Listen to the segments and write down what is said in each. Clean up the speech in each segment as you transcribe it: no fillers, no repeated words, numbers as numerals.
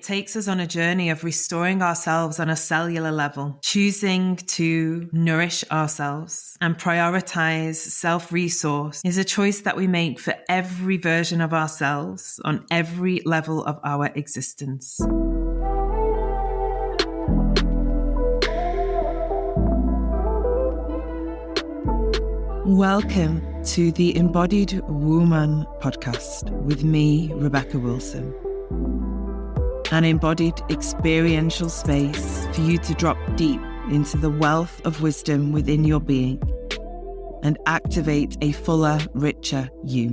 takes us on a journey of restoring ourselves on a cellular level, choosing to nourish ourselves and prioritize self-resource is a choice that we make for every version of ourselves on every level of our existence. Welcome to the Embodied Woman podcast with me, Rebecca Wilson. An embodied experiential space for you to drop deep into the wealth of wisdom within your being and activate a fuller, richer you.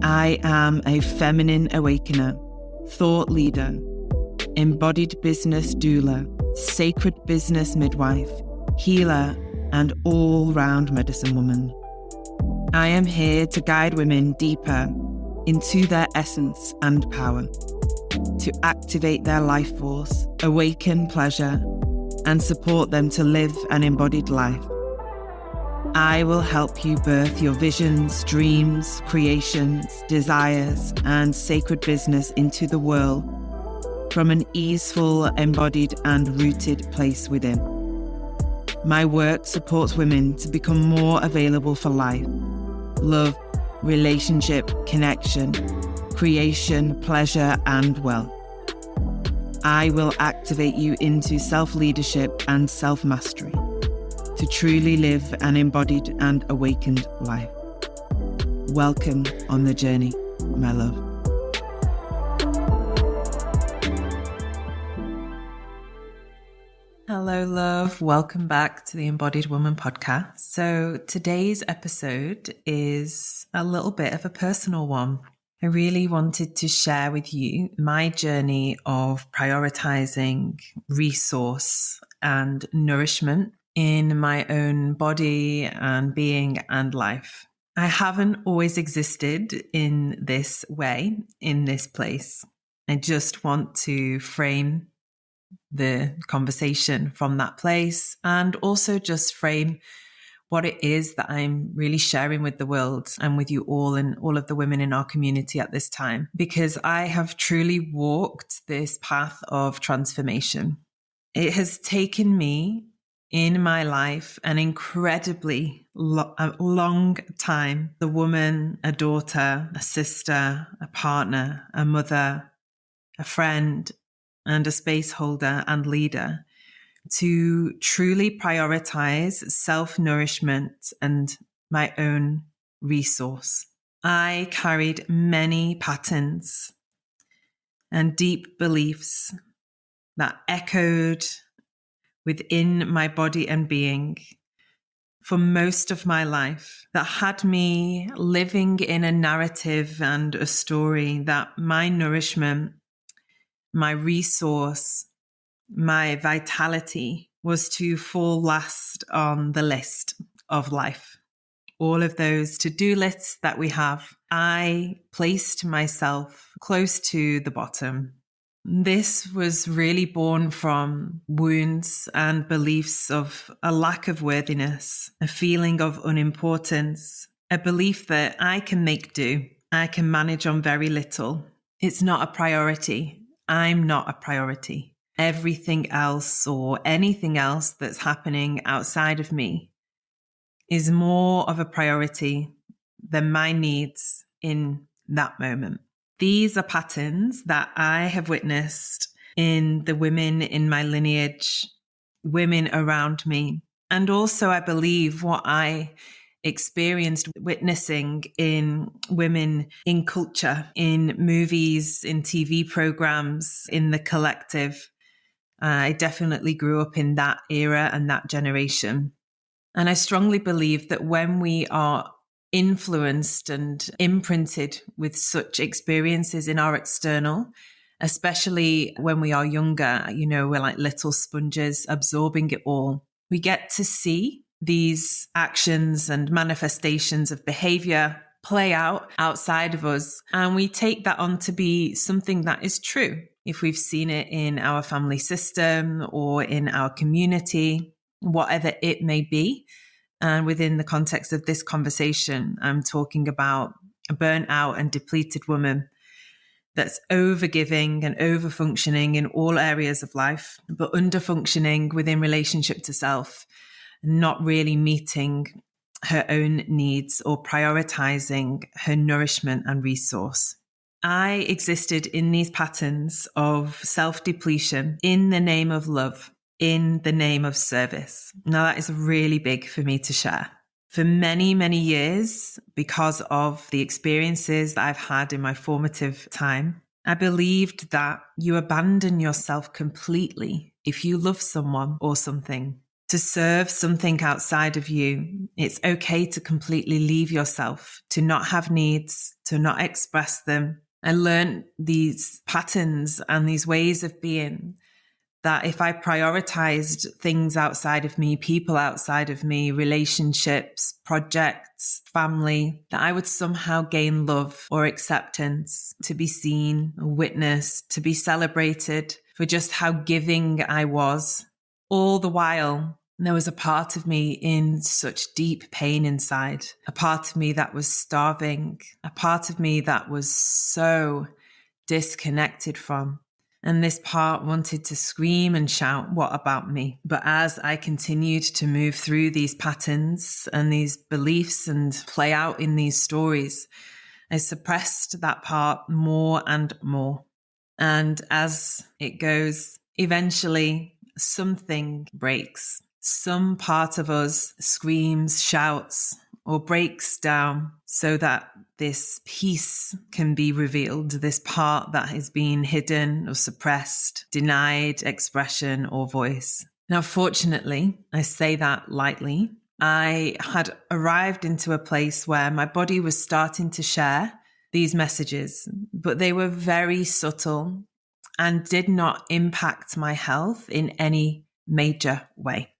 I am a feminine awakener, thought leader, embodied business doula, sacred business midwife, healer, and all-round medicine woman. I am here to guide women deeper into their essence and power, to activate their life force, awaken pleasure, and support them to live an embodied life. I will help you birth your visions, dreams, creations, desires, and sacred business into the world from an easeful, embodied, and rooted place within. My work supports women to become more available for life, love, relationship, connection, creation, pleasure, and wealth. I will activate you into self-leadership and self-mastery to truly live an embodied and awakened life. Welcome on the journey, my love. Hello, love. Welcome back to the Embodied Woman podcast. So today's episode is a little bit of a personal one. I really wanted to share with you my journey of prioritizing resource and nourishment in my own body and being and life. I haven't always existed in this way, in this place. I just want to frame the conversation from that place and also just frame what it is that I'm really sharing with the world and with you all and all of the women in our community at this time, because I have truly walked this path of transformation. It has taken me in my life an incredibly long time, a woman, a daughter, a sister, a partner, a mother, a friend, and a space holder and leader to truly prioritize self-nourishment and my own resource. I carried many patterns and deep beliefs that echoed within my body and being for most of my life, that had me living in a narrative and a story that my nourishment, my resource, my vitality was to fall last on the list of life. All of those to-do lists that we have, I placed myself close to the bottom. This was really born from wounds and beliefs of a lack of worthiness, a feeling of unimportance, a belief that I can make do, I can manage on very little. It's not a priority. I'm not a priority. Everything else or anything else that's happening outside of me is more of a priority than my needs in that moment. These are patterns that I have witnessed in the women in my lineage, women around me, and also I believe what I experienced witnessing in women in culture, in movies, in TV programs, in the collective. I definitely grew up in that era and that generation. And I strongly believe that when we are influenced and imprinted with such experiences in our external, especially when we are younger, we're like little sponges absorbing it all. We get to see these actions and manifestations of behavior play out outside of us. And we take that on to be something that is true. If we've seen it in our family system or in our community, whatever it may be. And within the context of this conversation, I'm talking about a burnt out and depleted woman that's over-giving and over-functioning in all areas of life, but under-functioning within relationship to self, not really meeting her own needs or prioritizing her nourishment and resource. I existed in these patterns of self-depletion in the name of love, in the name of service. Now, that is really big for me to share. For many, many years, because of the experiences that I've had in my formative time, I believed that you abandon yourself completely if you love someone or something. To serve something outside of you, it's okay to completely leave yourself, to not have needs, to not express them. I learned these patterns and these ways of being that if I prioritized things outside of me, people outside of me, relationships, projects, family, that I would somehow gain love or acceptance, to be seen, witnessed, to be celebrated for just how giving I was. All the while, there was a part of me in such deep pain inside, a part of me that was starving, a part of me that was so disconnected from. And this part wanted to scream and shout, what about me? But as I continued to move through these patterns and these beliefs and play out in these stories, I suppressed that part more and more. And as it goes, eventually something breaks. Some part of us screams, shouts, or breaks down so that this piece can be revealed, this part that has been hidden or suppressed, denied expression or voice. Now, fortunately, I say that lightly, I had arrived into a place where my body was starting to share these messages, but they were very subtle and did not impact my health in any major way.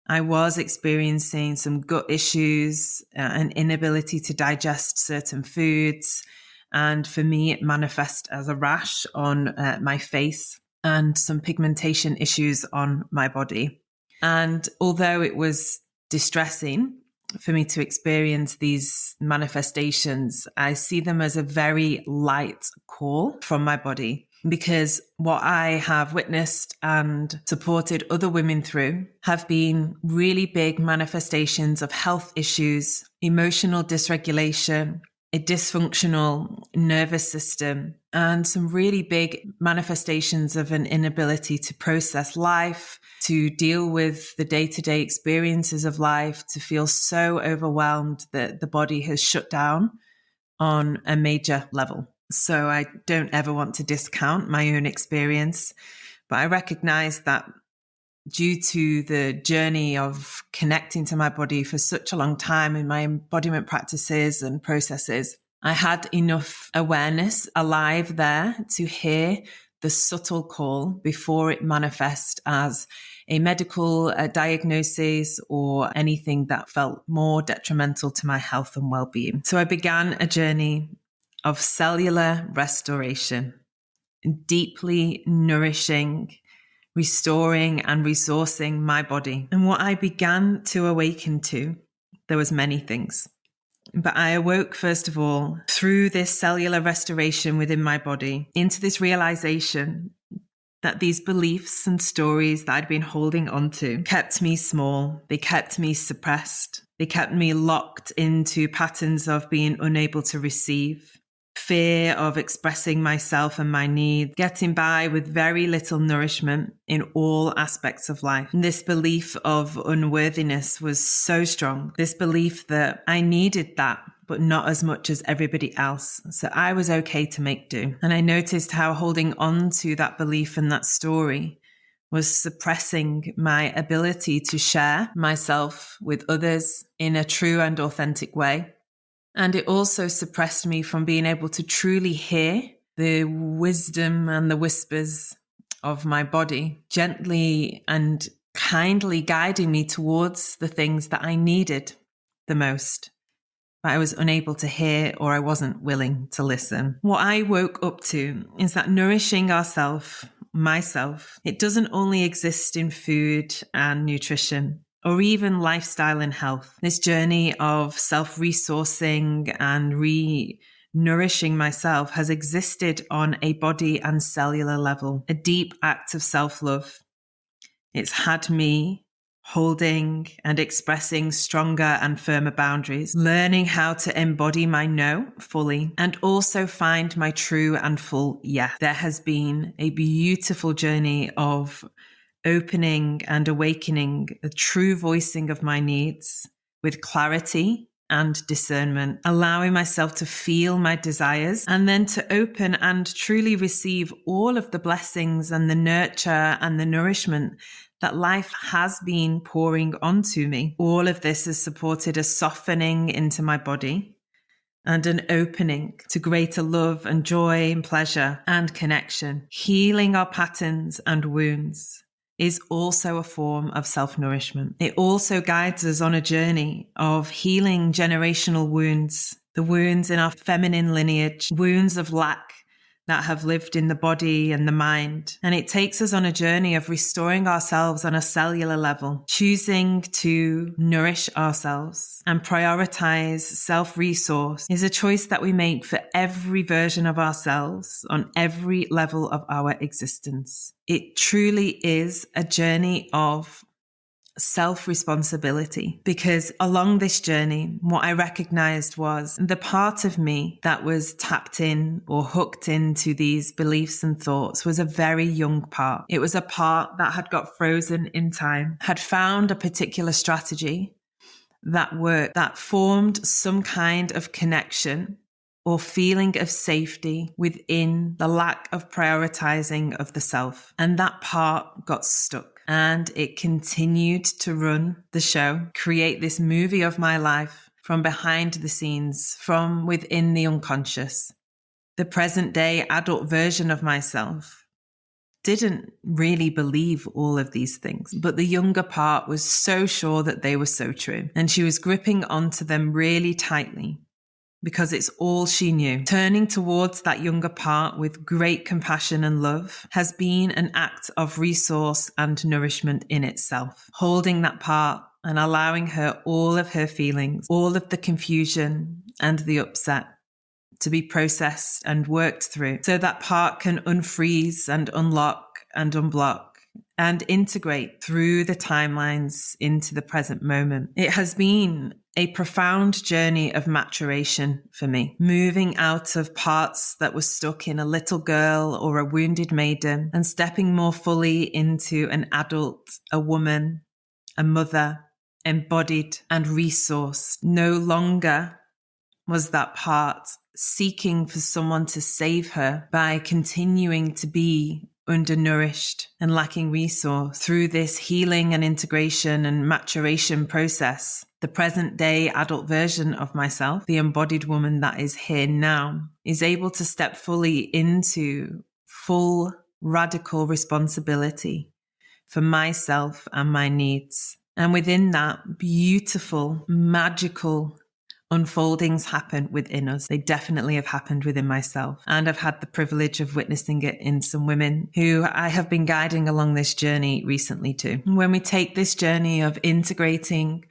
I was experiencing some gut issues, an inability to digest certain foods. And for me, it manifested as a rash on my face and some pigmentation issues on my body. And although it was distressing for me to experience these manifestations, I see them as a very light call from my body. Because what I have witnessed and supported other women through have been really big manifestations of health issues, emotional dysregulation, a dysfunctional nervous system, and some really big manifestations of an inability to process life, to deal with the day-to-day experiences of life, to feel so overwhelmed that the body has shut down on a major level. So I don't ever want to discount my own experience, but I recognize that due to the journey of connecting to my body for such a long time in my embodiment practices and processes, I had enough awareness alive there to hear the subtle call before it manifests as a medical diagnosis or anything that felt more detrimental to my health and well-being. So I began a journey of cellular restoration, deeply nourishing, restoring and resourcing my body. And what I began to awaken to, there was many things. But I awoke, first of all, through this cellular restoration within my body, into this realization that these beliefs and stories that I'd been holding onto kept me small. They kept me suppressed. They kept me locked into patterns of being unable to receive, fear of expressing myself and my needs, getting by with very little nourishment in all aspects of life. And this belief of unworthiness was so strong. This belief that I needed that, but not as much as everybody else. So I was okay to make do. And I noticed how holding on to that belief and that story was suppressing my ability to share myself with others in a true and authentic way. And it also suppressed me from being able to truly hear the wisdom and the whispers of my body, gently and kindly guiding me towards the things that I needed the most, but I was unable to hear or I wasn't willing to listen. What I woke up to is that nourishing ourselves, myself, it doesn't only exist in food and nutrition, or even lifestyle and health. This journey of self-resourcing and nourishing myself has existed on a body and cellular level, a deep act of self-love. It's had me holding and expressing stronger and firmer boundaries, learning how to embody my no fully, and also find my true and full yes. There has been a beautiful journey of opening and awakening the true voicing of my needs with clarity and discernment, allowing myself to feel my desires and then to open and truly receive all of the blessings and the nurture and the nourishment that life has been pouring onto me. All of this has supported a softening into my body and an opening to greater love and joy and pleasure and connection. Healing our patterns and wounds is also a form of self-nourishment. It also guides us on a journey of healing generational wounds, the wounds in our feminine lineage, wounds of lack that have lived in the body and the mind. And it takes us on a journey of restoring ourselves on a cellular level, choosing to nourish ourselves and prioritize self-resource is a choice that we make for every version of ourselves on every level of our existence. It truly is a journey of self-responsibility, because along this journey, what I recognized was the part of me that was tapped in or hooked into these beliefs and thoughts was a very young part. It was a part that had got frozen in time, had found a particular strategy that worked, that formed some kind of connection or feeling of safety within the lack of prioritizing of the self. And that part got stuck. And it continued to run the show, create this movie of my life from behind the scenes, from within the unconscious. The present day adult version of myself didn't really believe all of these things, but the younger part was so sure that they were so true. And she was gripping onto them really tightly, because it's all she knew. Turning towards that younger part with great compassion and love has been an act of resource and nourishment in itself. Holding that part and allowing her all of her feelings, all of the confusion and the upset to be processed and worked through, so that part can unfreeze and unlock and unblock and integrate through the timelines into the present moment. It has been a profound journey of maturation for me, moving out of parts that were stuck in a little girl or a wounded maiden and stepping more fully into an adult, a woman, a mother, embodied and resourced. No longer was that part seeking for someone to save her by continuing to be undernourished and lacking resource. Through this healing and integration and maturation process, the present day adult version of myself, the embodied woman that is here now, is able to step fully into full radical responsibility for myself and my needs. And within that, beautiful, magical unfoldings happen within us. They definitely have happened within myself. And I've had the privilege of witnessing it in some women who I have been guiding along this journey recently too. When we take this journey of integrating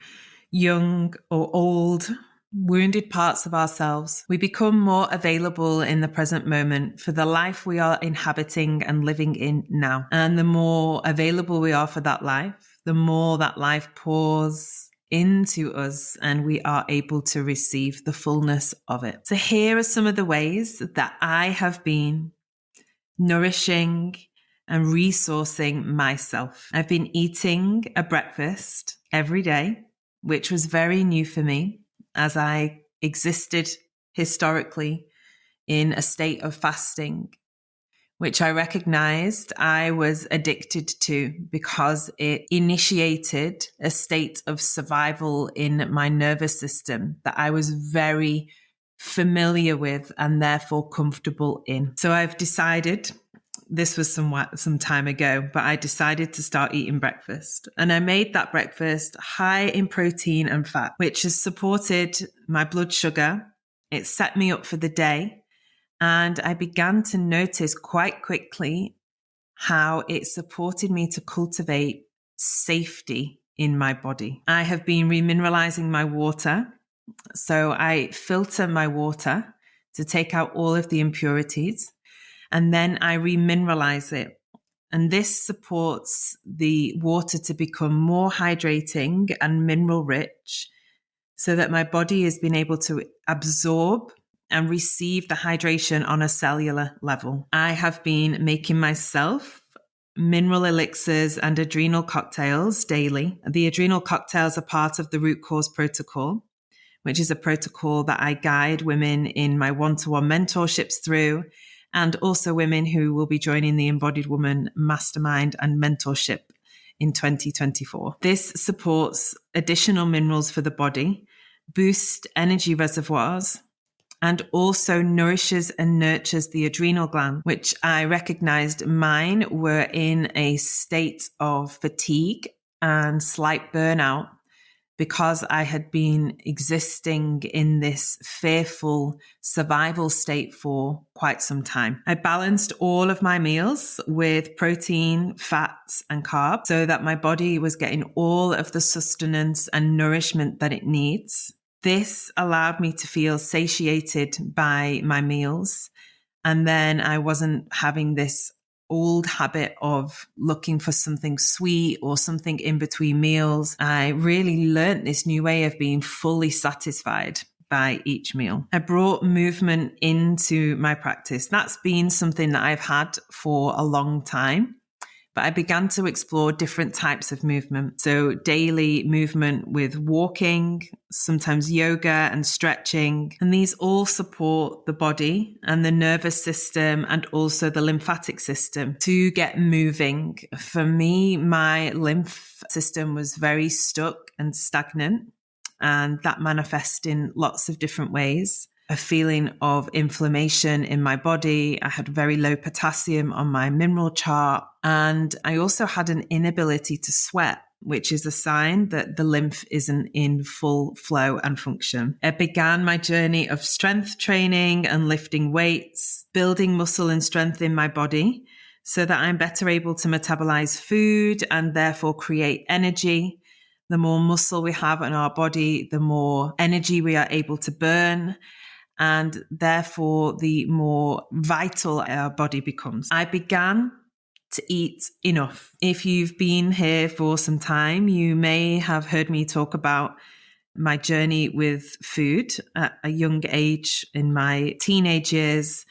young or old wounded parts of ourselves, we become more available in the present moment for the life we are inhabiting and living in now. And the more available we are for that life, the more that life pours into us and we are able to receive the fullness of it. So here are some of the ways that I have been nourishing and resourcing myself. I've been eating a breakfast every day, which was very new for me, as I existed historically in a state of fasting, which I recognized I was addicted to because it initiated a state of survival in my nervous system that I was very familiar with and therefore comfortable in. So I've decided, this was some time ago, but I decided to start eating breakfast. And I made that breakfast high in protein and fat, which has supported my blood sugar. It set me up for the day. And I began to notice quite quickly how it supported me to cultivate safety in my body. I have been remineralizing my water. So I filter my water to take out all of the impurities. And then I remineralize it. And this supports the water to become more hydrating and mineral rich so that my body has been able to absorb and receive the hydration on a cellular level. I have been making myself mineral elixirs and adrenal cocktails daily. The adrenal cocktails are part of the root cause protocol, which is a protocol that I guide women in my one-to-one mentorships through, and also women who will be joining the Embodied Woman Mastermind and Mentorship in 2024. This supports additional minerals for the body, boosts energy reservoirs, and also nourishes and nurtures the adrenal gland, which I recognized mine were in a state of fatigue and slight burnout because I had been existing in this fearful survival state for quite some time. I balanced all of my meals with protein, fats, and carbs so that my body was getting all of the sustenance and nourishment that it needs. This allowed me to feel satiated by my meals. And then I wasn't having this old habit of looking for something sweet or something in between meals. I really learned this new way of being fully satisfied by each meal. I brought movement into my practice. That's been something that I've had for a long time, but I began to explore different types of movement. So daily movement with walking, sometimes yoga and stretching. And these all support the body and the nervous system and also the lymphatic system to get moving. For me, my lymph system was very stuck and stagnant, and that manifests in lots of different ways. A feeling of inflammation in my body. I had very low potassium on my mineral chart. And I also had an inability to sweat, which is a sign that the lymph isn't in full flow and function. I began my journey of strength training and lifting weights, building muscle and strength in my body so that I'm better able to metabolize food and therefore create energy. The more muscle we have in our body, the more energy we are able to burn. And therefore, the more vital our body becomes. I began to eat enough. If you've been here for some time, you may have heard me talk about my journey with food at a young age. In my teenage years,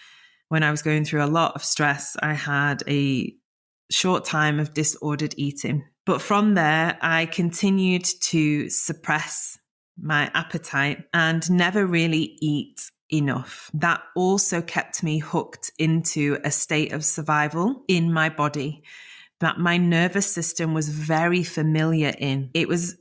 when I was going through a lot of stress, I had a short time of disordered eating. But from there, I continued to suppress my appetite and never really eat enough. That also kept me hooked into a state of survival in my body that my nervous system was very familiar in. It was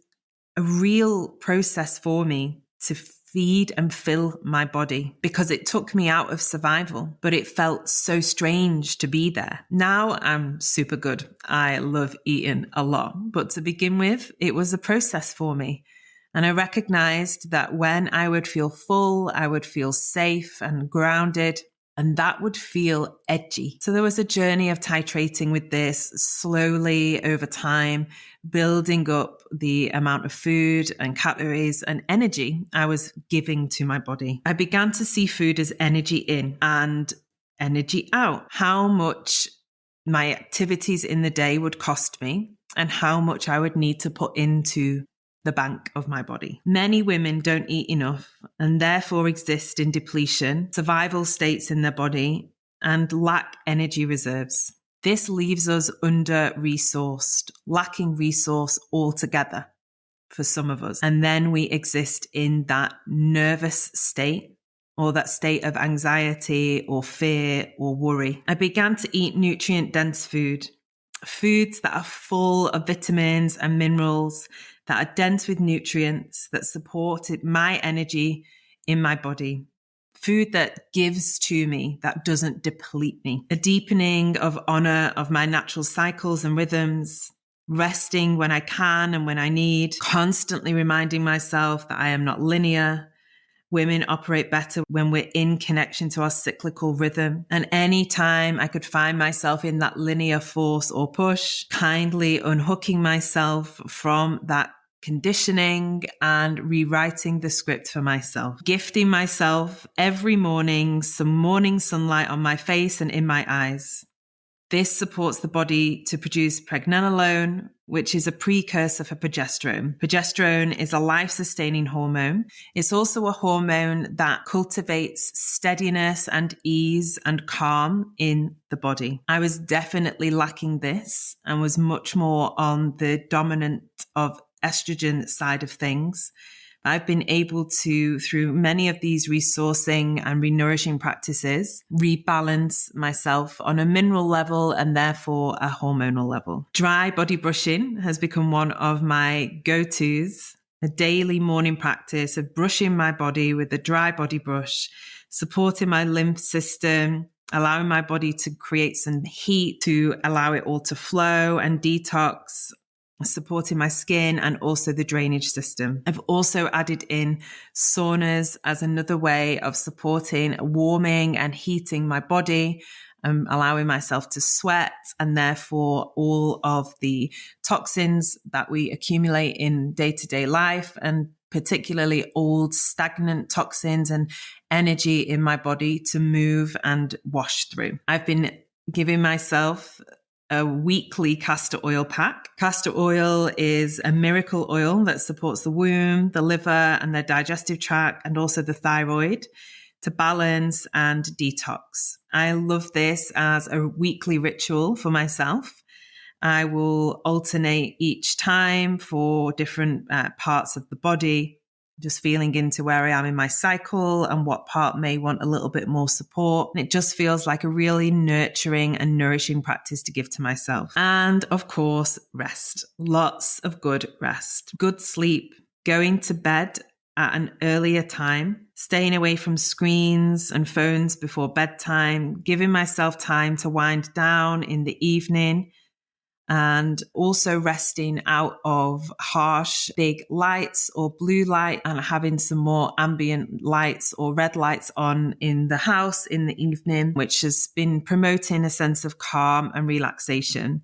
a real process for me to feed and fill my body because it took me out of survival, but it felt so strange to be there. Now I'm super good. I love eating a lot, but to begin with, it was a process for me. And I recognized that when I would feel full, I would feel safe and grounded, and that would feel edgy. So there was a journey of titrating with this slowly over time, building up the amount of food and calories and energy I was giving to my body. I began to see food as energy in and energy out. How much my activities in the day would cost me and how much I would need to put into the bank of my body. Many women don't eat enough and therefore exist in depletion, survival states in their body, and lack energy reserves. This leaves us under-resourced, lacking resource altogether for some of us. And then we exist in that nervous state or that state of anxiety or fear or worry. I began to eat nutrient-dense foods that are full of vitamins and minerals, that are dense with nutrients, that supported my energy in my body. Food that gives to me, that doesn't deplete me. A deepening of honor of my natural cycles and rhythms, resting when I can and when I need, constantly reminding myself that I am not linear. Women operate better when we're in connection to our cyclical rhythm. And anytime I could find myself in that linear force or push, kindly unhooking myself from that conditioning, and rewriting the script for myself. Gifting myself every morning some morning sunlight on my face and in my eyes. This supports the body to produce pregnenolone, which is a precursor for progesterone. Progesterone is a life-sustaining hormone. It's also a hormone that cultivates steadiness and ease and calm in the body. I was definitely lacking this and was much more on the dominant of estrogen side of things. I've been able to, through many of these resourcing and renourishing practices, rebalance myself on a mineral level and therefore a hormonal level. Dry body brushing has become one of my go-tos, a daily morning practice of brushing my body with a dry body brush, supporting my lymph system, allowing my body to create some heat to allow it all to flow and detox, supporting my skin and also the drainage system. I've also added in saunas as another way of supporting warming and heating my body, allowing myself to sweat, and therefore all of the toxins that we accumulate in day-to-day life, and particularly old stagnant toxins and energy in my body, to move and wash through. I've been giving myself a weekly castor oil pack. Castor oil is a miracle oil that supports the womb, the liver, and the digestive tract, and also the thyroid to balance and detox. I love this as a weekly ritual for myself. I will alternate each time for different parts of the body, just feeling into where I am in my cycle and what part may want a little bit more support. And it just feels like a really nurturing and nourishing practice to give to myself. And of course, rest. Lots of good rest. Good sleep. Going to bed at an earlier time. Staying away from screens and phones before bedtime. Giving myself time to wind down in the evening. And also resting out of harsh, big lights or blue light, and having some more ambient lights or red lights on in the house in the evening, which has been promoting a sense of calm and relaxation.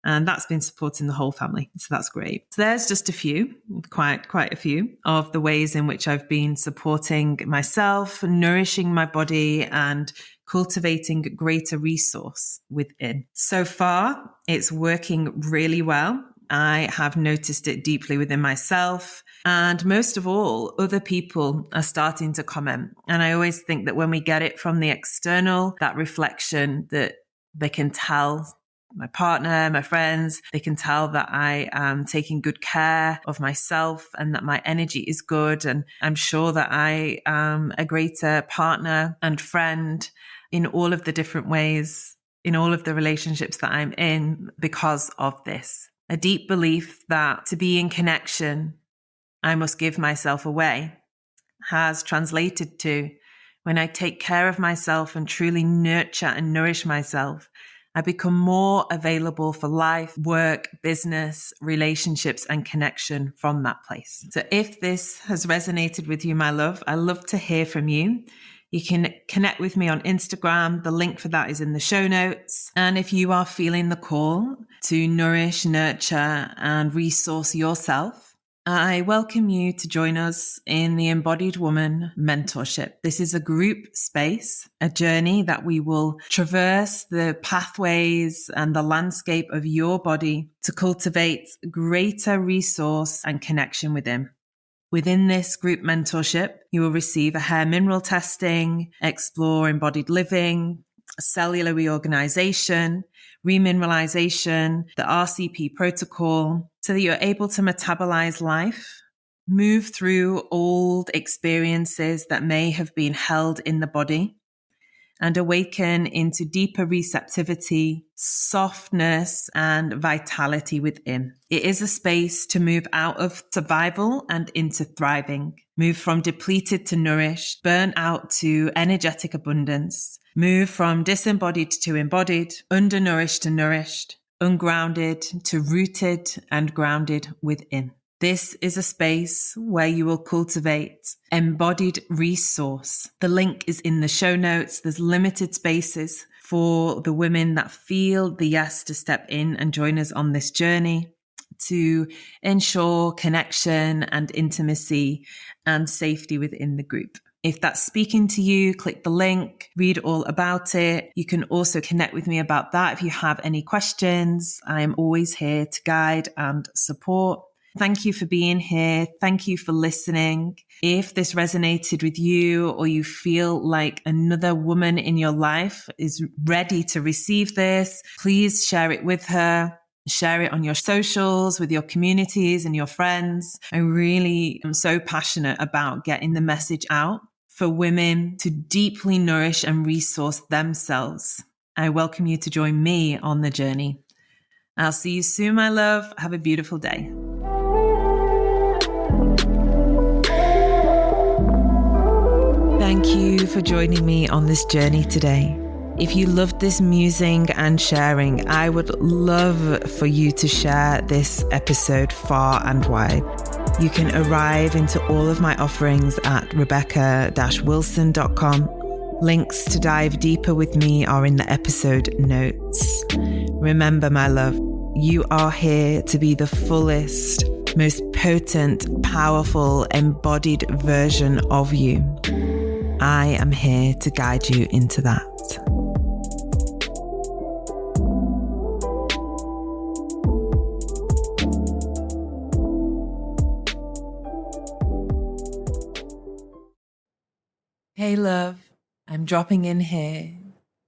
And that's been supporting the whole family. So that's great. So there's just a few, quite a few of the ways in which I've been supporting myself, nourishing my body, and cultivating greater resource within. So far, it's working really well. I have noticed it deeply within myself. And most of all, other people are starting to comment. And I always think that when we get it from the external, that reflection, that they can tell, my partner, my friends, they can tell that I am taking good care of myself and that my energy is good. And I'm sure that I am a greater partner and friend in all of the different ways, in all of the relationships that I'm in because of this. A deep belief that to be in connection, I must give myself away has translated to when I take care of myself and truly nurture and nourish myself, I become more available for life, work, business, relationships, and connection from that place. So if this has resonated with you, my love, I love to hear from you. You can connect with me on Instagram. The link for that is in the show notes. And if you are feeling the call to nourish, nurture, and resource yourself, I welcome you to join us in the Embodied Woman Mentorship. This is a group space, a journey that we will traverse the pathways and the landscape of your body to cultivate greater resource and connection within. Within this group mentorship, you will receive a HAIR MINERL testing, explore embodied living, cellular reorganization, remineralization, the RCP protocol, so that you're able to metabolize life, move through old experiences that may have been held in the body, and awaken into deeper receptivity, softness, and vitality within. It is a space to move out of survival and into thriving, move from depleted to nourished, burn out to energetic abundance, move from disembodied to embodied, undernourished to nourished, ungrounded to rooted and grounded within. This is a space where you will cultivate embodied resource. The link is in the show notes. There's limited spaces for the women that feel the yes to step in and join us on this journey to ensure connection and intimacy and safety within the group. If that's speaking to you, click the link, read all about it. You can also connect with me about that if you have any questions. I am always here to guide and support. Thank you for being here. Thank you for listening. If this resonated with you, or you feel like another woman in your life is ready to receive this, please share it with her. Share it on your socials, with your communities and your friends. I really am so passionate about getting the message out for women to deeply nourish and resource themselves. I welcome you to join me on the journey. I'll see you soon, my love. Have a beautiful day. Thank you for joining me on this journey today. If you loved this musing and sharing, I would love for you to share this episode far and wide. You can arrive into all of my offerings at rebecca-wilson.com. Links to dive deeper with me are in the episode notes. Remember, my love, you are here to be the fullest, most potent, powerful, embodied version of you. I am here to guide you into that. Hey love, I'm dropping in here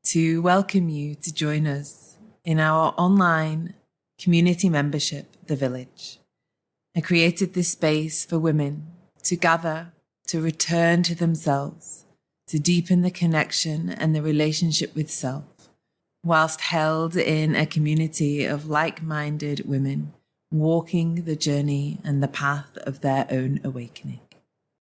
to welcome you to join us in our online community membership, The Village. I created this space for women to gather, to return to themselves, to deepen the connection and the relationship with self, whilst held in a community of like-minded women walking the journey and the path of their own awakening.